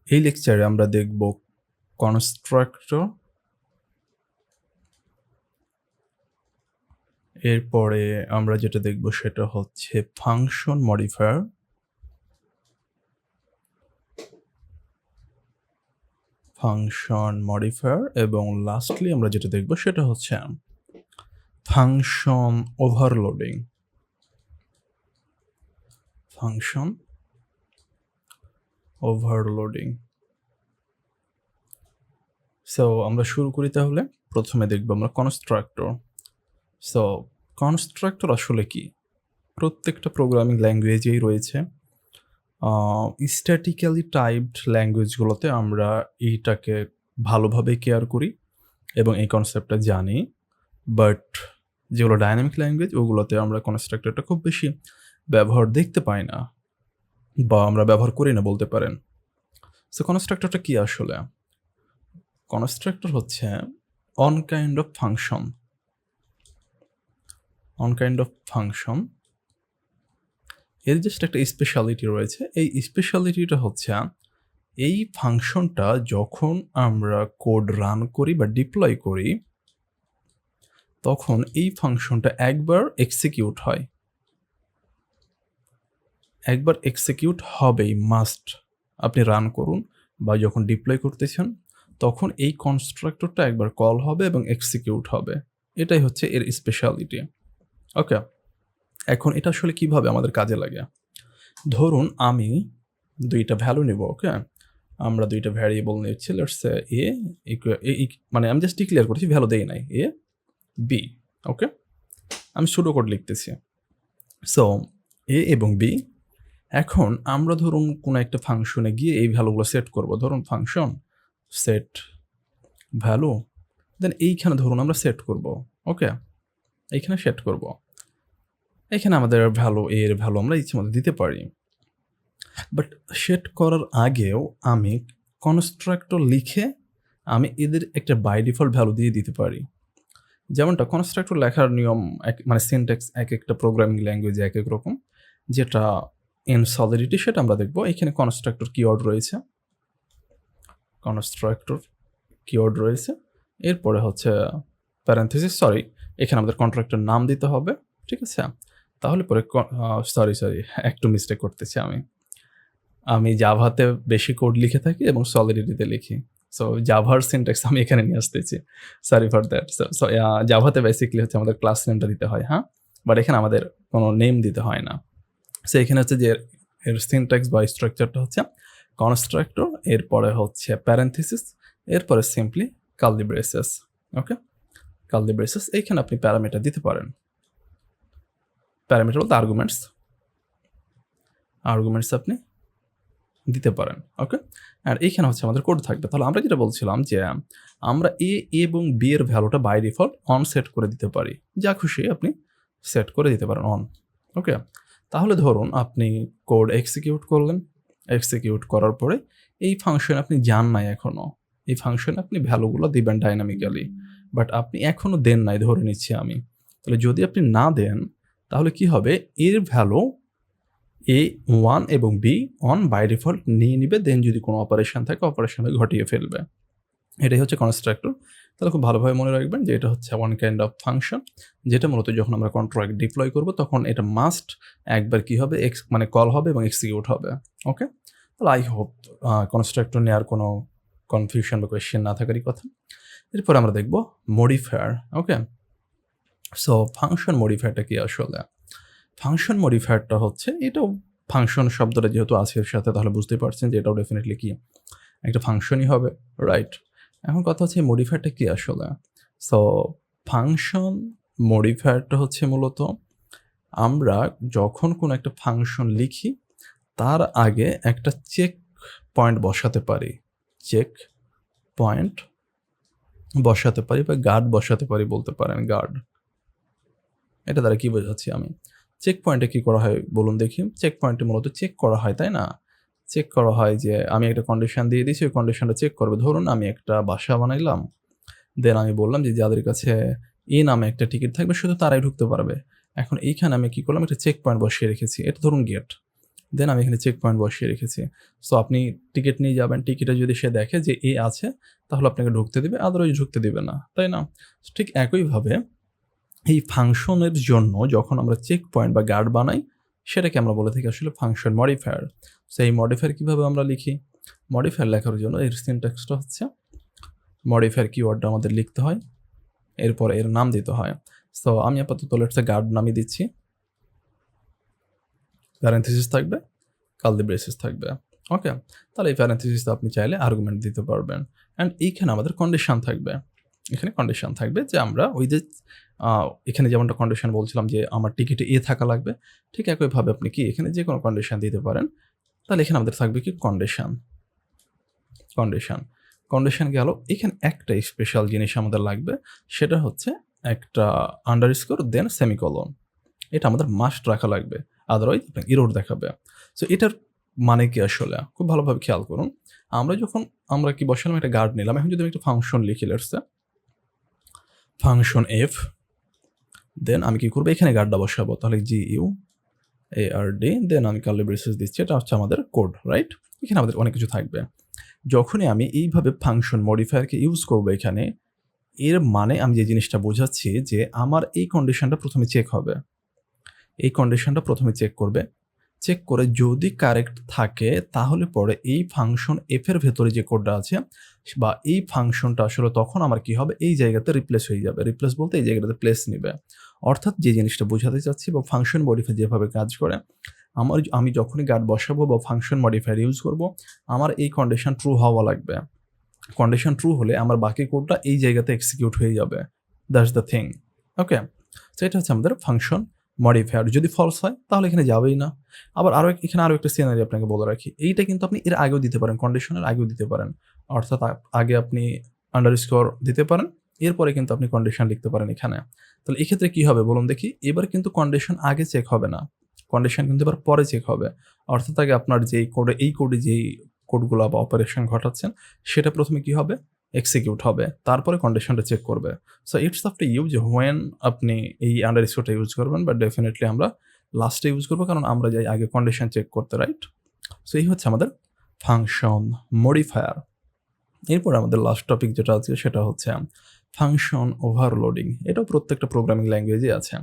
এই লেকচারে আমরা দেখব কনস্ট্রাক্টর, এরপরে আমরা যেটা দেখব সেটা হচ্ছে ফাংশন মডিফায়ার এবং লাস্টলি আমরা যেটা দেখব সেটা হচ্ছে ফাংশন ওভারলোডিং। সো আমরা শুরু করি তাহলে। প্রথমে দেখব আমরা কনস্ট্রাক্টর। সো কনস্ট্রাক্টর আসলে কি? প্রত্যেকটা প্রোগ্রামিং ল্যাঙ্গুয়েজেই রয়েছে। স্ট্যাটিক্যালি টাইপড ল্যাঙ্গুয়েজগুলোতে আমরা এইটাকে ভালোভাবে কেয়ার করি এবং এই কনসেপ্টটা জানি, বাট যেগুলো ডাইনামিক ল্যাঙ্গুয়েজ ওগুলোতে আমরা কনস্ট্রাক্টরটা খুব বেশি ব্যবহার দেখতে পাই না, বা আমরা ব্যবহার করি না বলতে পারেন। সো কনস্ট্রাক্টরটা কি আসলে? কনস্ট্রাক্টর হচ্ছে অন কাইন্ড অফ ফাংশন। এর জাস্ট একটা স্পেশালিটি রয়েছে। এই স্পেশালিটিটা হচ্ছে এই ফাংশনটা যখন আমরা কোড রান করি বা ডিপ্লয় করি, তখন এই ফাংশনটা একবার এক্সিকিউট হবেই, মাস্ট। আপনি রান করুন বা যখন ডিপ্লয় করতেছেন তখন এই কনস্ট্রাক্টরটা একবার কল হবে এবং এক্সিকিউট হবে। এটাই হচ্ছে এর স্পেশালিটি। ওকে, এখন এটা আসলে কিভাবে আমাদের কাজে লাগে? ধরুন আমি দুইটা ভ্যালু নেব। ওকে, আমরা দুইটা ভ্যারিয়েবল নিচ্ছি, লেটস সে এ মানে আমি জাস্ট ডিক্লেয়ার করছি, ভ্যালু দেই নাই, এ বি। ওকে, আমি সুডো কোড লিখতেছি। সো এ এবং বি। এখন আমরা ধরুন কোনো একটা ফাংশনে গিয়ে এই ভ্যালুগুলো সেট করব। ধরুন ফাংশন সেট ভ্যালু, দেন এইখানে ধরুন আমরা সেট করব। ওকে, এইখানে সেট করব। এখানে আমাদের ভ্যালু, এর ভ্যালু আমরা ইচ্ছে মতো দিতে পারি, বাট সেট করার আগেও আমি কনস্ট্রাক্টর লিখে আমি এদের একটা বাই ডিফল্ট ভ্যালু দিয়ে দিতে পারি। যেমনটা কনস্ট্রাক্টর লেখার নিয়ম মানে সিনট্যাক্স এক একটা প্রোগ্রামিং ল্যাঙ্গুয়েজে এক এক রকম। যেটা ইন সলিডিটি সেটা আমরা দেখব। এখানে কনস্ট্রাক্টর কিওয়ার্ড রয়েছে, এরপরে হচ্ছে প্যারেন্থেসিস, এখানে আমাদের কন্ট্রাক্টর নাম দিতে হবে। ঠিক আছে, তাহলে পরে একটু মিস্টেক করতেছি আমি জাভাতে বেশি কোড লিখে থাকি এবং সলিডিটিতে লিখি। সো জাভার সিনট্যাক্স আমি এখানে নিয়ে আসতেছি, সরি ফর দ্যাট। সো জাভাতে বেসিক্যালি হচ্ছে আমাদের ক্লাস নেমটা দিতে হয়, হ্যাঁ, বাট এখানে আমাদের কোনো নেম দিতে হয় না। সো এখানে হচ্ছে যে এর সিনট্যাক্স বা স্ট্রাকচারটা হচ্ছে কনস্ট্রাক্টর, এরপরে হচ্ছে প্যারেন্থেসিস, এরপরে সিম্পলি কার্লি ব্রেসেস। ওকে, কার্লি ব্রেসেস, এইখানে আপনি প্যারামিটার দিতে পারেন। প্যারামিটার বলতে আর্গুমেন্টস আপনি দিতে পারেন। ওকে, আর এইখানে হচ্ছে আমাদের কোড থাকবে। তাহলে আমরা যেটা বলছিলাম যে আমরা এ এবং বি এর ভ্যালুটা বাই ডিফল্ট অন সেট করে দিতে পারি, যা খুশি আপনি সেট করে দিতে পারেন অন। ওকে, তাহলে ধরুন আপনি কোড এক্সিকিউট করলেন, এক্সিকিউট করার পরে এই ফাংশন আপনি যান নাই এখনও, এই ফাংশনে আপনি ভ্যালুগুলো দিবেন ডাইনামিক্যালি, বাট আপনি এখনও দেন নাই ধরে নিচ্ছি আমি। তাহলে যদি আপনি না দেন তাহলে কি হবে, এর ভ্যালু A1 এবং B1 বাই ডিফল্ট নিয়ে নিবে, দেন যদি কোনো অপারেশন থাকে অপারেশনে ঘটিয়ে ফেলবে। এটাই হচ্ছে কনস্ট্রাক্টর। তাহলে খুব ভালোভাবে মনে রাখবেন যে এটা হচ্ছে ওয়ান কাইন্ড অফ ফাংশন, যেটা মূলত যখন আমরা কন্ট্রাক্ট ডিপ্লয় করব তখন এটা মাস্ট একবার কি হবে, মানে কল হবে এবং এক্সিকিউট হবে। ওকে, তাহলে আই হোপ কনস্ট্রাক্টর নিয়ে আর কোনো কনফিউশন বা কোয়েশ্চেন না থাকারই কথা। এরপর আমরা দেখব মডিফায়ার। ওকে, সো ফাংশন মডিফায়ারটা কি আসলে? ফাংশন মডিফায়ারটা হচ্ছে, এটাও ফাংশন শব্দটা যেহেতু আছে এর সাথে, তাহলে বুঝতেই পারছেন যে এটাও ডেফিনেটলি কি একটা ফাংশনই হবে, রাইট? এখন কথা হচ্ছে মডিফায়ারটা কি আসলে? সো ফাংশন মডিফায়ারটা হচ্ছে মূলত আমরা যখন কোনো একটা ফাংশন লিখি তার আগে একটা চেক পয়েন্ট বসাতে পারি, বা গার্ড বসাতে পারি বলতে পারেন, গার্ড। এটা দ্বারা কি বোঝাচ্ছি আমি? চেক পয়েন্টে কী করা হয় বলুন দেখি? চেক পয়েন্টে মূলত চেক করা হয়, তাই না? চেক করা হয় যে আমি একটা কন্ডিশন দিয়ে দিয়েছি, ওই কন্ডিশনটা চেক করবে। ধরুন আমি একটা বাসা বানাইলাম, দেন আমি বললাম যে যাদের কাছে এ নামে একটা টিকিট থাকবে শুধু তারাই ঢুকতে পারবে। এখন এইখানে আমি কী করলাম, একটা চেক পয়েন্ট বসিয়ে রেখেছি, এটা ধরুন গেট। দেন আমি এখানে চেক পয়েন্ট বসিয়ে রেখেছি। সো আপনি টিকিট নিয়ে যাবেন, টিকিটে যদি সে দেখে যে এ আছে তাহলে আপনাকে ঢুকতে দিবে, আদারওয়াইজ ঢুকতে দিবে না, তাই না? ঠিক একইভাবে এই ফাংশনের জন্য যখন আমরা চেক পয়েন্ট বা গার্ড বানাই সেটাকে আমরা বলে থাকি আসলে ফাংশন মডিফায়ার। সো এই মডিফায়ার কীভাবে আমরা লিখি? মডিফায়ার লেখার জন্য এর সিনট্যাক্সটা হচ্ছে মডিফায়ার কিওয়ার্ডটা আমাদের লিখতে হয়, এরপর এর নাম দিতে হয়। সো আমি আপাতত লেটস গার্ড নামই দিচ্ছি, প্যারেনথেসিস থাকবে, কার্লি ব্রেসেস থাকবে। ওকে, তাহলে এই প্যারেনথেসিসে আপনি চাইলে আর্গুমেন্ট দিতে পারবেন। অ্যান্ড এইখানে আমাদের কন্ডিশন থাকবে, এখানে কন্ডিশন থাকবে যে আমরা ওই যে এখানে যেমনটা কন্ডিশন বলছিলাম যে আমার টিকিটে এ থাকা লাগবে, ঠিক একইভাবে আপনি কি এখানে যে কোনো কন্ডিশন দিতে পারেন। তাহলে এখানে আমাদের থাকবে কি কন্ডিশন, কন্ডিশন কন্ডিশন গেল। এখানে একটা স্পেশাল জিনিস আমাদের লাগবে, সেটা হচ্ছে একটা আন্ডারস্কোর দেন সেমিকলন। এটা আমাদের মাস্ট রাখা লাগবে, আদারওয়াইজ ইরোর দেখাবে। সো এটার মানে কি আসলে খুব ভালোভাবে খেয়াল করুন। আমরা কি বসালাম, একটা গার্ড নিলাম। এখন যদি আমি একটা ফাংশন লিখি, লেটস ফাংশন এফ, দেন আমি কি করবো, এখানে গার্ডটা বসাবো। তাহলে GUARD, দেন আমি কার্লি ব্রেসেস দিচ্ছি, এটা হচ্ছে আমাদের কোড, রাইট? এখানে আমাদের অনেক কিছু থাকবে। যখনই আমি এইভাবে ফাংশন মডিফায়ারকে ইউজ করবো এখানে, এর মানে আমি যে জিনিসটা বোঝাচ্ছি যে আমার এই কন্ডিশনটা প্রথমে চেক হবে, এই কন্ডিশনটা প্রথমে চেক করবে, চেক করে যদি কারেক্ট থাকে তাহলে পরে এই ফাংশন এফের ভেতরে যে কোডটা আছে বা এই ফাংশনটা আসলে তখন আমার কি হবে, এই জায়গাতে রিপ্লেস হয়ে যাবে। রিপ্লেস বলতে এই জায়গাটাতে প্লেস নেবে। অর্থাৎ যে জিনিসটা বোঝাতে চাচ্ছি বা ফাংশন মডিফায়ার যেভাবে কাজ করে, আমি যখনই গার্ড বসাবো বা ফাংশন মডিফায়ার ইউজ করব, আমার এই কন্ডিশন ট্রু হওয়া লাগবে। কন্ডিশন ট্রু হলে আমার বাকি কোডটা এই জায়গাতে এক্সিকিউট হয়ে যাবে। That's the thing. ওকে, তো এটা হচ্ছে আমাদের ফাংশন মডিফায়ার। যদি ফলস হয় তাহলে এখানে যাবেই না। আবার এখানে আরও একটা সিনারি আপনাকে বলে রাখি, এইটা কিন্তু আপনি এর আগেও দিতে পারেন, কন্ডিশনের আগেও দিতে পারেন। অর্থাৎ আগে আপনি আন্ডারস্কোর দিতে পারেন, এরপরে কিন্তু আপনি কন্ডিশন লিখতে পারেন এখানে। তাহলে এক্ষেত্রে কি হবে বলুন দেখি? এবার কিন্তু কন্ডিশন আগে চেক হবে না, কন্ডিশন কিন্তু এবার পরে চেক হবে। অর্থাৎ আগে আপনার যেই কোডে যেই কোডগুলো বা অপারেশন ঘটাচ্ছেন সেটা প্রথমে কি হবে, এক্সিকিউট হবে, তারপরে কন্ডিশনটা চেক করবে। So it's up to you যে হোয়েন আপনি এই আন্ডারস্কোরটা ইউজ করবেন, বাট ডেফিনেটলি আমরা লাস্টে ইউজ করবো, কারণ আমরা যাই আগে কন্ডিশন চেক করতে, রাইট? সো এই হচ্ছে আমাদের ফাংশন মডিফায়ার। এরপর আমাদের লাস্ট টপিক যেটা আছে সেটা হচ্ছে ফাংশন ওভারলোডিং। এটাও প্রত্যেকটা প্রোগ্রামিং ল্যাঙ্গুয়েজে আছে।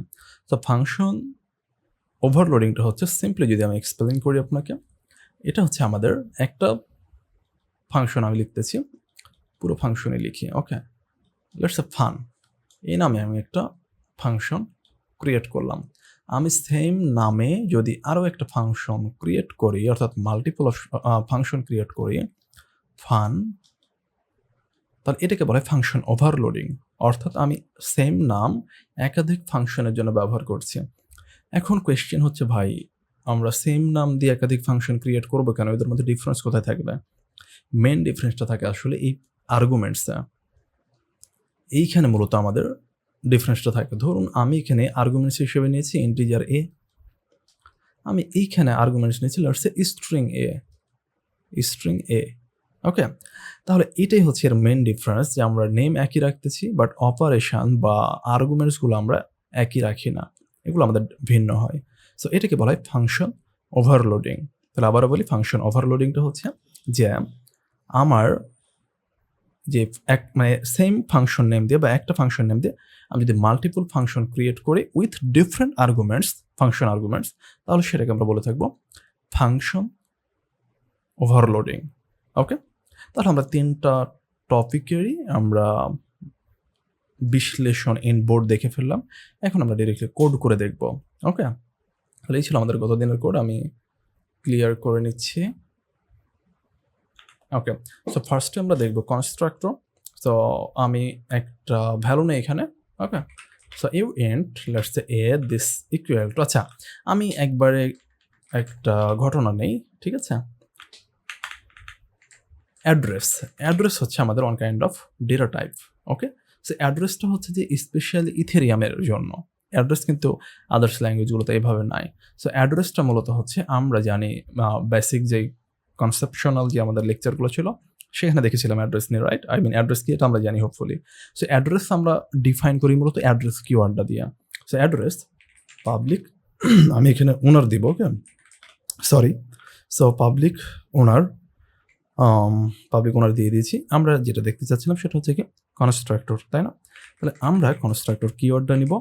তো ফাংশন ওভারলোডিংটা হচ্ছে সিম্পলি যদি আমি এক্সপ্লেইন করি আপনাকে, এটা হচ্ছে আমাদের একটা ফাংশন আমি লিখতেছি, পুরো ফাংশনে লিখি। ওকে, লেটস এ ফান, এই নামে আমি একটা ফাংশন ক্রিয়েট করলাম। আমি সেম নামে যদি আরও একটা ফাংশন ক্রিয়েট করি, অর্থাৎ মাল্টিপল ফাংশন ক্রিয়েট করি ফান, তাহলে এটাকে বলা হয় ফাংশন ওভারলোডিং। অর্থাৎ আমি সেম নাম একাধিক ফাংশনের জন্য ব্যবহার করছি। এখন কোয়েশ্চেন হচ্ছে, ভাই আমরা সেম নাম দিয়ে একাধিক ফাংশন ক্রিয়েট করবো কেন? এদের মধ্যে ডিফারেন্স কোথায় থাকবে? মেন ডিফারেন্সটা থাকে আসলে এই আর্গুমেন্টসে। এইখানে মূলত আমাদের ডিফারেন্সটা থাকে। ধরুন আমি এখানে আর্গুমেন্টস হিসেবে নিয়েছি ইন্টিজার এ, আমি এইখানে আর্গুমেন্টস নিয়েছি লেটস সে স্ট্রিং এ। ওকে, তাহলে এটাই হচ্ছে এর মেন ডিফারেন্স, যে আমরা নেম একই রাখতেছি বাট অপারেশন বা আর্গুমেন্টসগুলো আমরা একই রাখি না, এগুলো আমাদের ভিন্ন হয়। সো এটাকে বলা হয় ফাংশন ওভারলোডিং। তাহলে আবারও বলি, ফাংশন ওভারলোডিংটা হচ্ছে যে আমার যে মানে সেম ফাংশন নেম দিয়ে বা একটা ফাংশন নেম দিয়ে আমি যদি মাল্টিপল ফাংশন ক্রিয়েট করি with different arguments, function arguments, তাহলে সেটাকে আমরা বলে থাকবো ফাংশন ওভারলোডিং। ওকে, তাহলে আমরা তিনটা টপিকেরই আমরা বিশ্লেষণ ইনবোর্ড দেখে ফেললাম। এখন আমরা ডিরেক্টলি কোড করে দেখব। ওকে, তাহলে এই ছিল আমাদের গত দিনের কোড, আমি ক্লিয়ার করে নিচ্ছি। ওকে, সো ফার্স্টে আমরা দেখব কনস্ট্রাক্টর। সো আমি একটা ভ্যালু নেই এখানে। Okay, so you int let's say a this equal to, আচ্ছা আমি একবারে একটা ঘটনা নেই, ঠিক আছে? অ্যাড্রেস হচ্ছে আমাদের one kind of data type. Okay, so অ্যাড্রেসটা হচ্ছে যে স্পেশালি ইথেরিয়ামের জন্য, অ্যাড্রেস কিন্তু আদার্স ল্যাঙ্গুয়েজগুলোতে এইভাবে নাই। সো অ্যাড্রেসটা মূলত হচ্ছে আমরা জানি বেসিক যেই কনসেপশনাল যে আমাদের লেকচারগুলো ছিল সেখানে দেখেছিলাম অ্যাড্রেস নিয়ে, রাইট? আই মিন অ্যাড্রেস কি এটা আমরা জানি হোপফুলি। সো অ্যাড্রেস আমরা ডিফাইন করি মূলত অ্যাড্রেস কিওয়ার্ডটা দিয়ে। সো অ্যাড্রেস পাবলিক, আমি এখানে ওনার দিব। ওকে, সরি। সো পাবলিক ওনার দিয়ে দিয়েছি। আমরা যেটা দেখতে চাচ্ছিলাম সেটা হচ্ছে কি কনস্ট্রাক্টর, তাই না? তাহলে আমরা কনস্ট্রাক্টর কিওয়ার্ডটা নিব,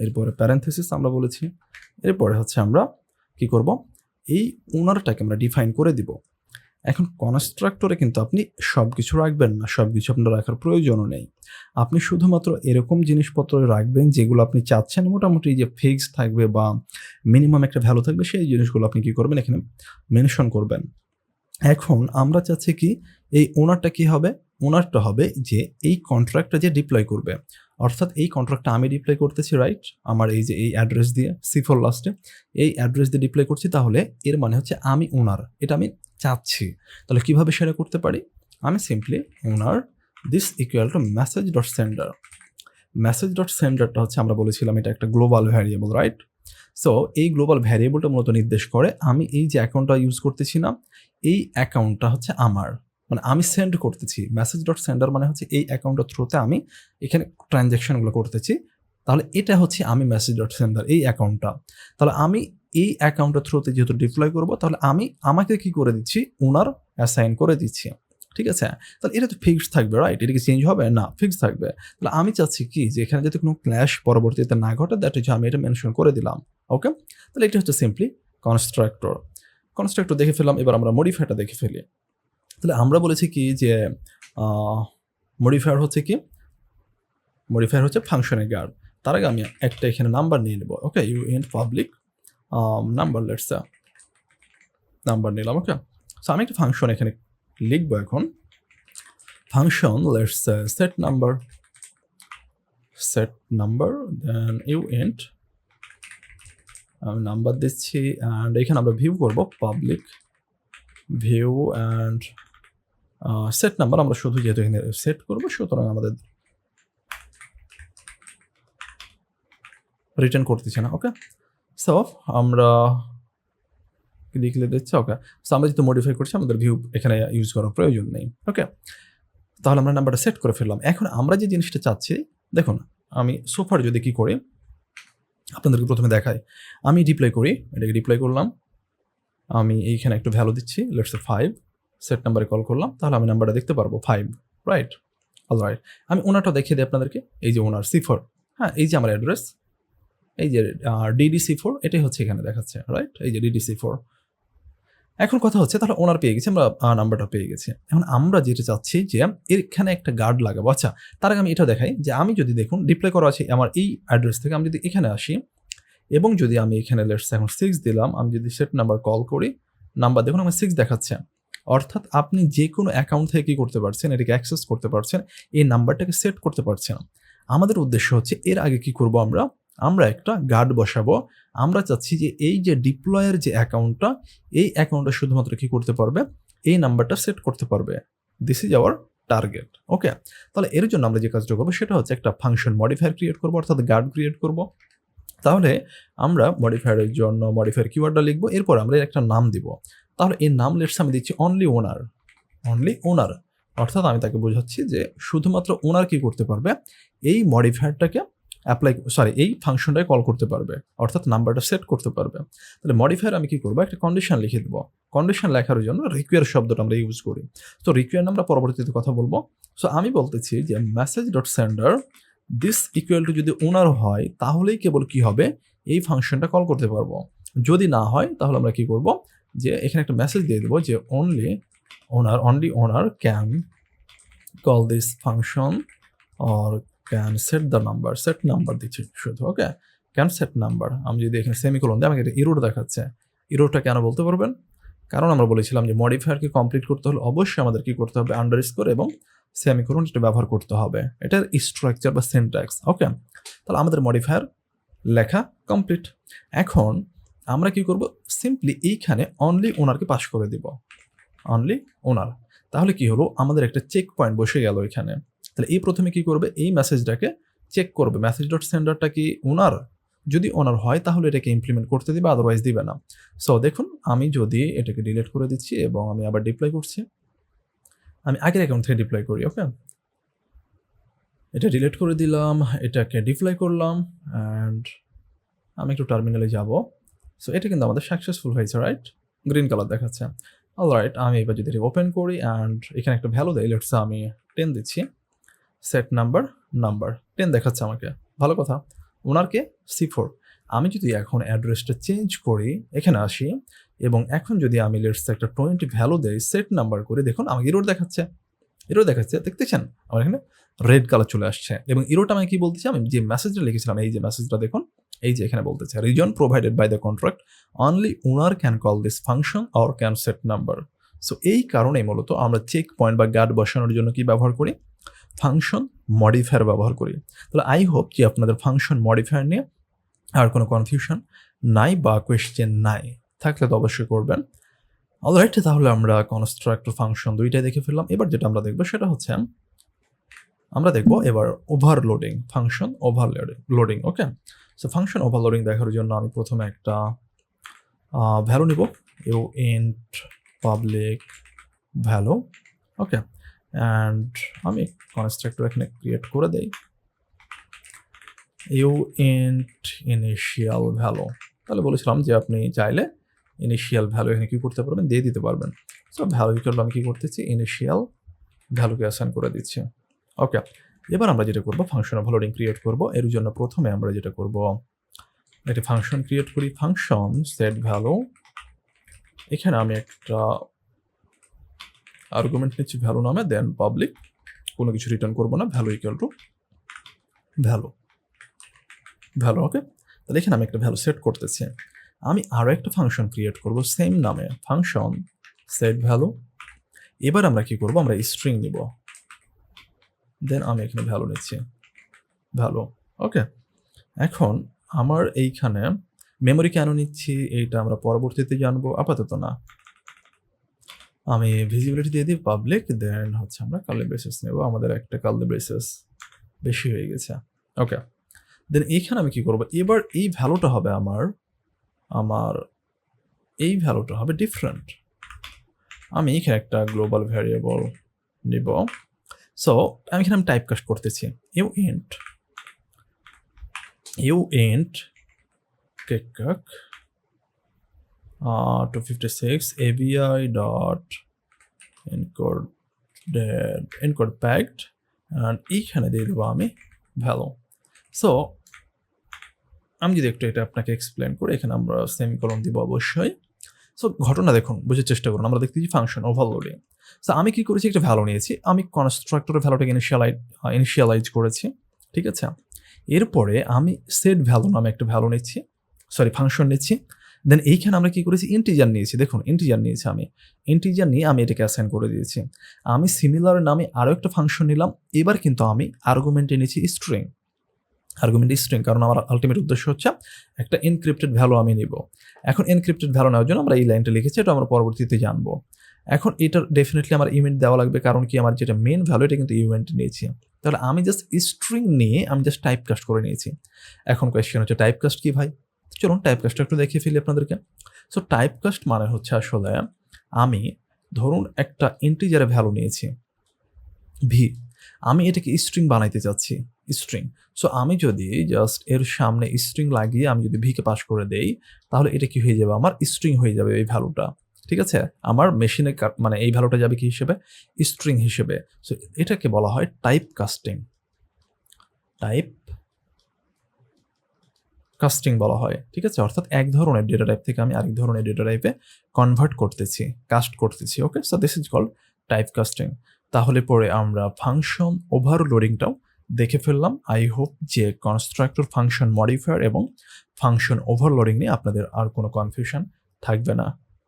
এরপরে প্যারেনথেসিস আমরা বলেছি, এরপরে হচ্ছে আমরা কি করব, এই ওনারটাকে আমরা ডিফাইন করে দিব। এখন কনস্ট্রাক্টরে কিন্তু আপনি সব কিছু রাখবেন না, সব কিছু আপনার রাখার প্রয়োজনও নেই। আপনি শুধুমাত্র এরকম জিনিসপত্র রাখবেন যেগুলো আপনি চাচ্ছেন মোটামুটি যে ফিক্সড থাকবে বা মিনিমাম একটা ভ্যালু থাকবে, সেই জিনিসগুলো আপনি কি করবেন এখানে মেনশন করবেন। এখন আমরা চাচ্ছি কি এই ওনারটা কি হবে? ওনারটা হবে যে এই কন্ট্রাক্টটা যে ডিপ্লয় করবে। অর্থাৎ এই কন্ট্রাক্টটা আমি ডিপ্লয় করতেছি, রাইট? আমার এই যে এই অ্যাড্রেস দিয়ে C4 লাস্টে এই অ্যাড্রেস দিয়ে ডিপ্লয় করছি, তাহলে এর মানে হচ্ছে আমি ওনার। এটা আমি চাচ্ছি। তাহলে কিভাবে সেটা করতে পারি? আমি simply owner this equal two message.sender। message.senderটা হচ্ছে আমরা বলেছিলাম এটা একটা গ্লোবাল ভ্যারিয়েবল, রাইট? সো এই গ্লোবাল ভ্যারিয়েবলটা মূলত নির্দেশ করে আমি এই যে অ্যাকাউন্টটা ইউজ করতেছি না, এই অ্যাকাউন্টটা হচ্ছে আমার। মানে আমি সেন্ড করতেছি। message.sender মানে হচ্ছে এই অ্যাকাউন্টের থ্রুতে আমি এখানে ট্রানজ্যাকশনগুলো করতেছি। তাহলে এটা হচ্ছে আমি message.sender এই অ্যাকাউন্টটা। তাহলে আমি এই অ্যাকাউন্টের থ্রুতে যেহেতু ডিপ্লয় করব, তাহলে আমাকে কি করে দিচ্ছি? ওনার অ্যাসাইন করে দিচ্ছি। ঠিক আছে? তাহলে এটা তো ফিক্সড থাকবে, রাইট? এটা কি চেঞ্জ হবে? না, ফিক্সড থাকবে। তাহলে আমি চাচ্ছি কি যে এখানে যাতে কোনো ক্ল্যাশ পরবর্তীতে না ঘটে, দ্যাট হচ্ছে আমি এটা মেনশন করে দিলাম। ওকে? তাহলে এটা হচ্ছে সিম্পলি কনস্ট্রাক্টর। কনস্ট্রাক্টর দেখে ফেললাম, এবার আমরা মডিফায়ারটা দেখে ফেলি। তাহলে আমরা বলেছি কি যে মডিফায়ার হচ্ছে কি? মডিফায়ার হচ্ছে ফাংশনের গার্ড। তার আগে আমি একটা এখানে নাম্বার নিয়ে নেব। ওকে? ইউএন্ট পাবলিক নাম্বার, লেটস নাম্বার নিলাম। ওকে? সো আমি একটা ফাংশন এখানে লিখবো এখন। ফাংশন লেটস set number, দেন ইউএন্ট আমি নাম্বার দিচ্ছি, অ্যান্ড এখানে আমরা ভিউ করব public view and set number. আমরা শুধু যেহেতু এখানে সেট করবো, সুতরাং আমাদের রিটার্ন করতেছে না। ওকে? সো আমরা লিখলে দিচ্ছে। ওকে? সো আমরা যেহেতু মডিফাই করছি, আমাদের ভিউ এখানে ইউজ করার প্রয়োজন নেই। ওকে? তাহলে আমরা নাম্বারটা সেট করে ফেললাম। এখন আমরা যে জিনিসটা চাচ্ছি, দেখুন আমি সোফার যদি কি করি আপনাদেরকে প্রথমে দেখাই। আমি ডিপ্লয় করি, এটাকে ডিপ্লয় করলাম। আমি এইখানে একটু ভ্যালু দিচ্ছি, লেটস সে 5, সেট নাম্বারে কল করলাম, তাহলে আমি নাম্বারটা দেখতে পারবো 5, রাইট? অলরাইট। আমি ওনারটা দেখিয়ে দিই আপনাদেরকে। এই যে ওনার C4, হ্যাঁ, এই যে আমার অ্যাড্রেস, এই যে DD4, এটাই হচ্ছে এখানে দেখাচ্ছে, রাইট? এই যে DD4। এখন কথা হচ্ছে তাহলে ওনার পেয়ে গেছি আমরা, নাম্বারটা পেয়ে গেছি। এখন আমরা যেটা চাচ্ছি যে এখানে একটা গার্ড লাগাবো। আচ্ছা, তার আগে আমি এটা দেখাই যে আমি যদি দেখুন ডিপ্লয় করা আছে আমার এই অ্যাড্রেস থেকে, আমি যদি এখানে আসি এবং যদি আমি এখানে লেটস এখন 6 দিলাম, আমি যদি সেট নাম্বার কল করি, নাম্বার দেখুন আমার 6 দেখাচ্ছে। অর্থাৎ আপনি যে কোনো অ্যাকাউন্ট থেকে কি করতে পারছেন, এটাকে অ্যাক্সেস করতে পারছেন, এই নাম্বারটাকে সেট করতে পারছেন। আমাদের উদ্দেশ্য হচ্ছে এর আগে কি করব আমরা একটা গার্ড বসাবো। আমরা চাচ্ছি যে এই যে ডিপ্লয়ের যে অ্যাকাউন্টটা, এই অ্যাকাউন্টটা শুধুমাত্র কি করতে পারবে? এই নাম্বারটা সেট করতে পারবে। This is our target. Okay? তাহলে এর জন্য আমরা যে কাজটা করবো সেটা হচ্ছে একটা ফাংশন মডিফায়ার ক্রিয়েট করবো, অর্থাৎ গার্ড ক্রিয়েট করব। তাহলে আমরা মডিফায়ারের জন্য মডিফায়ার কিওয়ার্ডটা লিখবো, এরপর আমরা এর একটা নাম দিব। তাহলে এই নাম লেটস আমি দিচ্ছি অনলি ওনার। অর্থাৎ আমি তাকে বোঝাচ্ছি যে শুধুমাত্র ওনার কি করতে পারবে? এই মডিফায়ারটাকে এই ফাংশনটাকে কল করতে পারবে, অর্থাৎ নাম্বারটা সেট করতে পারবে। তাহলে মডিফায়ার আমি কি করবো? একটা কন্ডিশন লিখে দেবো। কন্ডিশন লেখার জন্য রিকোয়ার শব্দটা আমরা ইউজ করি। তো রিকোয়ার আমরা পরবর্তীতে কথা বলবো। সো আমি বলতেছি যে message.sender দিস ইকুয়াল টু যদি ওনার হয়, তাহলেই কেবল কি হবে? এই ফাংশনটা কল করতে পারবো। যদি না হয় তাহলে আমরা কি করব? যে এখানে একটা মেসেজ দিয়ে দেবো যে only owner can call this function or can set number দিচ্ছি শুধু। ওকে? Can set number. আমি যদি এখানে সেমিকোলন দিই, আমাকে একটা এরর দেখাচ্ছে। এররটা কেন বলতে পারবেন? কারণ আমরা বলেছিলাম যে মডিফায়ারকে কমপ্লিট করতে হলে অবশ্যই আমাদের কি করতে হবে? আন্ডারস্কোর এবং সেমিকোলন এটা ব্যবহার করতে হবে। এটার স্ট্রাকচার বা সিনট্যাক্স। ওকে? তাহলে আমাদের মডিফায়ার লেখা কমপ্লিট। এখন আমরা কি করব? সিম্পলি এইখানে অনলি ওনারকে পাস করে দিব। অনলি ওনার। তাহলে কি হলো? আমাদের একটা চেক পয়েন্ট বসে গেল এখানে। তাহলে এই প্রথমে কি করবে? এই মেসেজটাকে চেক করবে। message.senderটা কি ওনার? যদি ওনার হয় তাহলে এটাকে ইমপ্লিমেন্ট করতে দিবে, আদারওয়াইজ দিবে না। সো দেখুন আমি যদি এটাকে ডিলিট করে দিচ্ছি এবং আমি আবার ডিপ্লয় করছি। আমি আগের অ্যাকাউন্ট থেকে ডিপ্লয় করি। ওকে? এটা ডিলিট করে দিলাম, এটাকে ডিপ্লয় করলাম, অ্যান্ড আমি একটু টার্মিনালে যাব। সো এটা কিন্তু আমাদের সাকসেসফুল হয়েছে, রাইট? গ্রিন কালার দেখাচ্ছে। অলরাইট, আমি এবার যদি ওপেন করি অ্যান্ড এখানে একটা ভ্যালু দেই, লেটস সে আমি 10 দিচ্ছি। সেট নাম্বার 10 দেখাচ্ছে আমাকে। ভালো কথা। ওনার কে? C4। আমি যদি এখন অ্যাড্রেসটা চেঞ্জ করি, এখানে আসি এবং এখন যদি আমি লেটস সে একটা 20 ভ্যালু দেই, সেট নাম্বার করে দেখুন আমাকে এরর দেখাচ্ছে। দেখতেছেন? আমার এখানে রেড কালার চলে আসছে এবং এররটা আমি কি বলতেছি, আমি যে মেসেজটা লিখেছিলাম এই যে মেসেজটা দেখুন, এই যে এখানে বলতেছে reason provided by the contract only owner can call this function or can set number. So এই কারণেই মূলত আমরা চেক পয়েন্ট বা গার্ড বসানোর জন্য কি ব্যবহার করি, ফাংশন মডিফায়ার ব্যবহার করি। তাহলে আই হোপ যে আপনাদের ফাংশন মডিফায়ার নিয়ে আর কোনো কনফিউশন নাই বা কোয়েশ্চেন নাই, থাকলে তো অবশ্যই করবেন। অলরাইট, তাহলে আমরা কনস্ট্রাক্টর ফাংশন দুইটাই দেখে ফেললাম। এবার যেটা আমরা দেখবো সেটা হচ্ছে আমরা দেখব এবার overloading, function overloading. Okay, so function overloading দেখার জন্য আমি প্রথমে একটা ভ্যালু নিব, uint public value. Okay, and আমি কনস্ট্রাক্টর এখানে ক্রিয়েট করে দেই, ইউ ইন্ট ইনিশিয়াল ভ্যালু। তাহলে বলেছিলাম যে আপনি চাইলে ইনিশিয়াল ভ্যালু এখানে কি করতে পারবেন, দিয়ে দিতে পারবেন। সো ভ্যালু ইকুয়াল আমি কি করতেছি, ইনিশিয়াল ভ্যালুকে অ্যাসাইন করে দিচ্ছি। ওকে, এবার আমরা যেটা করব ফাংশন ওভারলোডিং ক্রিয়েট করব। এর জন্য প্রথমে আমরা যেটা করব, একটা ফাংশন ক্রিয়েট করি, ফাংশন সেট ভ্যালু। এখানে আমি একটা আর্গুমেন্ট নিচ্ছি ভ্যালু নামে, দেন পাবলিক, কোনো কিছু রিটার্ন করব না, ভ্যালু ইকুয়াল টু ভ্যালু। ওকে, তাহলে এখানে আমি একটা ভ্যালু সেট করতেছি। আমি আরও একটা ফাংশন ক্রিয়েট করব সেম নামে, ফাংশন সেট ভ্যালু। এবার আমরা কি করব, আমরা স্ট্রিং নিব, দেন আমি এখানে ভ্যালু নিচ্ছি, ভ্যালু। ওকে, এখন আমার এইখানে মেমোরি কেন নিচ্ছি এইটা আমরা পরবর্তীতে জানবো, আপাতত না। আমি ভিজিবিলিটি দিয়ে দিই পাবলিক, দেন হচ্ছে আমরা কার্লি ব্রেসেস নেব, আমাদের একটা কার্লি ব্রেসেস বেশি হয়ে গেছে। ওকে, দেন এইখানে আমি কি করব, এবার এই ভ্যালুটা হবে আমার এই ভ্যালুটা হবে ডিফারেন্ট। আমি এখানে একটা গ্লোবাল ভ্যারিয়েবল নিব। সো আমি এখানে টাইপ কাস্ট করতেছি, uint cake 256 avi dot encode packed and এইখানে দিয়ে দেবো আমি ভ্যালু। সো আমি যদি একটু এটা আপনাকে এক্সপ্লেন করি, এখানে আমরা সেমিকোলন দিব অবশ্যই। সো ঘটনা দেখুন, বুঝার চেষ্টা করুন। আমরা দেখতেছি ফাংশন ওভারলোডিং। সো আমি কি করেছি, একটা ভ্যালু নিয়েছি, আমি কনস্ট্রাক্টরের ভ্যালুটাকে ইনিশিয়ালাইজ করেছি, ঠিক আছে। এরপরে আমি সেট ভ্যালু নামে একটা ভ্যালু নিচ্ছি, ফাংশন নিচ্ছি। দেন এইখানে আমরা কি করেছি, ইন্টিজার নিয়েছি। দেখুন ইন্টিজার নিয়েছি, আমি ইন্টিজার নিয়ে আমি এটাকে অ্যাসাইন করে দিয়েছি। আমি সিমিলার নামে আরও একটা ফাংশন নিলাম। এবার কিন্তু আমি আর্গুমেন্টে নিয়েছি স্ট্রিং, কারণ আমার আলটিমেট উদ্দেশ্য হচ্ছে একটা এনক্রিপ্টেড ভ্যালু আমি নিব। এখন এনক্রিপ্টেড ভ্যালু নেওয়ার জন্য আমরা এই লাইনটা লিখেছি, এটা আমরা পরবর্তীতে জানবো। এখন এটার ডেফিনেটলি আমার ইভেন্ট দেওয়া লাগবে, কারণ কি আমার যেটা মেন ভ্যালু এটা কিন্তু ইভেন্ট নিয়েছি। তাহলে আমি জাস্ট স্ট্রিং নিয়ে আমি জাস্ট টাইপ কাস্ট করে নিয়েছি। এখন কোয়েশ্চেন হচ্ছে টাইপ কাস্ট কি ভাই? চলুন টাইপ কাস্টটা একটু দেখিয়ে ফেলি আপনাদেরকে। সো টাইপ কাস্ট মানে হচ্ছে আসলে আমি ধরুন একটা ইন্টিজারে ভ্যালু নিয়েছি ভি, আমি এটাকে স্ট্রিং বানাইতে চাচ্ছি, স্ট্রিং। সো আমি যদি জাস্ট এর সামনে স্ট্রিং লাগিয়ে আমি যদি ভিকে পাস করে দেই, তাহলে এটা কি হয়ে যাবে, আমার স্ট্রিং হয়ে যাবে এই ভ্যালুটা, ঠিক আছে। আমার মেশিনে মানে এই ভ্যালুটা যাবে কি হিসেবে, স্ট্রিং হিসেবে। সো এটাকে বলা হয় টাইপ কাস্টিং বলা হয়, ঠিক আছে। অর্থাৎ এক ধরনের ডেটা টাইপ থেকে আমি আরেক ধরনের ডেটা টাইপে কনভার্ট করতেছি, কাস্ট করতেছি। Okay, so this is called type casting. তাহলে পরে আমরা ফাংশন ওভারলোডিংটাও দেখে ফেললাম। আই হোপ যে কনস্ট্রাক্টর, ফাংশন মডিফায়ার এবং ফাংশন ওভারলোডিং নিয়ে আপনাদের আর কোনো কনফিউশন থাকবে না।